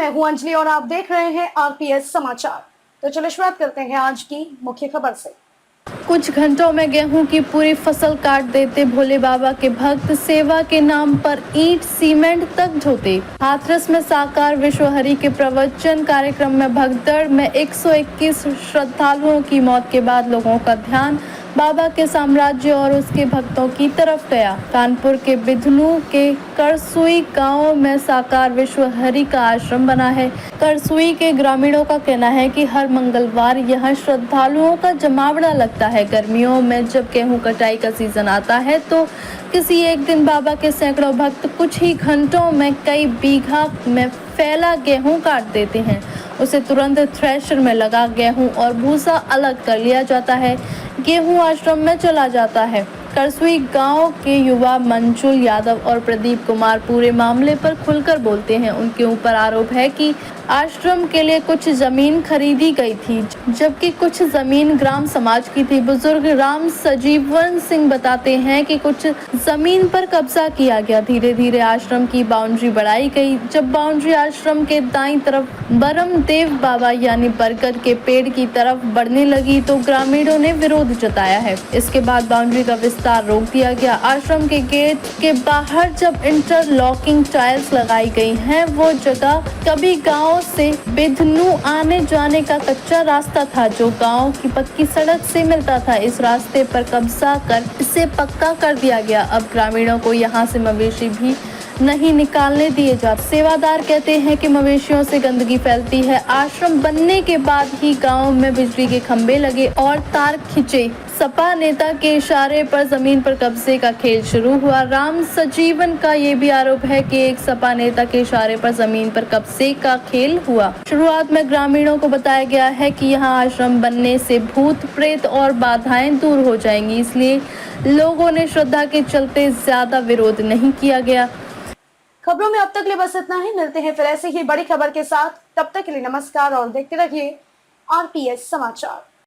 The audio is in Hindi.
मैं हूं अंजलि और आप देख रहे हैं आरपीएस समाचार। तो चलिए शुरुआत करते हैं आज की मुख्य खबर से। कुछ घंटों में गेहूं की पूरी फसल काट देते भोले बाबा के भक्त, सेवा के नाम पर ईंट सीमेंट तक ढोते। हाथरस में साकार विश्वहरि के प्रवचन कार्यक्रम में भगदड़ में 121 श्रद्धालुओं की मौत के बाद लोगों का ध्यान बाबा के साम्राज्य और उसके भक्तों की तरफ गया। कानपुर के बिधनू के करसुई गांव में साकार विश्वहरि का आश्रम बना है। करसुई के ग्रामीणों का कहना है कि हर मंगलवार यहाँ श्रद्धालुओं का जमावड़ा लगता है। गर्मियों में जब गेहूं कटाई का सीजन आता है तो किसी एक दिन बाबा के सैकड़ों भक्त कुछ ही घंटों में कई बीघा में फैला गेहूं काट देते हैं। उसे तुरंत थ्रेशर में लगा गेहूं और भूसा अलग कर लिया जाता है। गेहूं आश्रम में चला जाता है। करसुई गांव के युवा मंजुल यादव और प्रदीप कुमार पूरे मामले पर खुलकर बोलते हैं। उनके ऊपर आरोप है कि आश्रम के लिए कुछ जमीन खरीदी गई थी, जबकि कुछ जमीन ग्राम समाज की थी। बुजुर्ग राम सजीवन सिंह बताते हैं कि कुछ जमीन पर कब्जा किया गया। धीरे धीरे आश्रम की बाउंड्री बढ़ाई गई। जब बाउंड्री आश्रम के दाईं तरफ बरमदेव बाबा यानी बरगद के पेड़ की तरफ बढ़ने लगी तो ग्रामीणों ने विरोध जताया है। इसके बाद बाउंड्री का विस्तार रोक दिया गया। आश्रम के गेट के बाहर जब इंटरलॉकिंग टाइल्स लगाई गई हैं, वो जगह कभी गांव से बिधनू आने जाने का कच्चा रास्ता था जो गांव की पक्की सड़क से मिलता था। इस रास्ते पर कब्जा कर इसे पक्का कर दिया गया। अब ग्रामीणों को यहां से मवेशी भी नहीं निकालने दिए जाते। सेवादार कहते हैं कि मवेशियों से गंदगी फैलती है। आश्रम बनने के बाद ही गांव में बिजली के खंभे लगे और तार खींचे। सपा नेता के इशारे पर जमीन पर कब्जे का खेल शुरू हुआ। राम सजीवन का ये भी आरोप है कि एक सपा नेता के इशारे पर जमीन पर कब्जे का खेल हुआ। शुरुआत में ग्रामीणों को बताया गया है कि यहाँ आश्रम बनने से भूत प्रेत और बाधाएं दूर हो जाएंगी, इसलिए लोगों ने श्रद्धा के चलते ज्यादा विरोध नहीं किया गया। खबरों में अब तक लिए बस इतना ही। मिलते हैं फिर ऐसे ही बड़ी खबर के साथ। तब तक के लिए नमस्कार और देखते रहिए आरपीएस समाचार।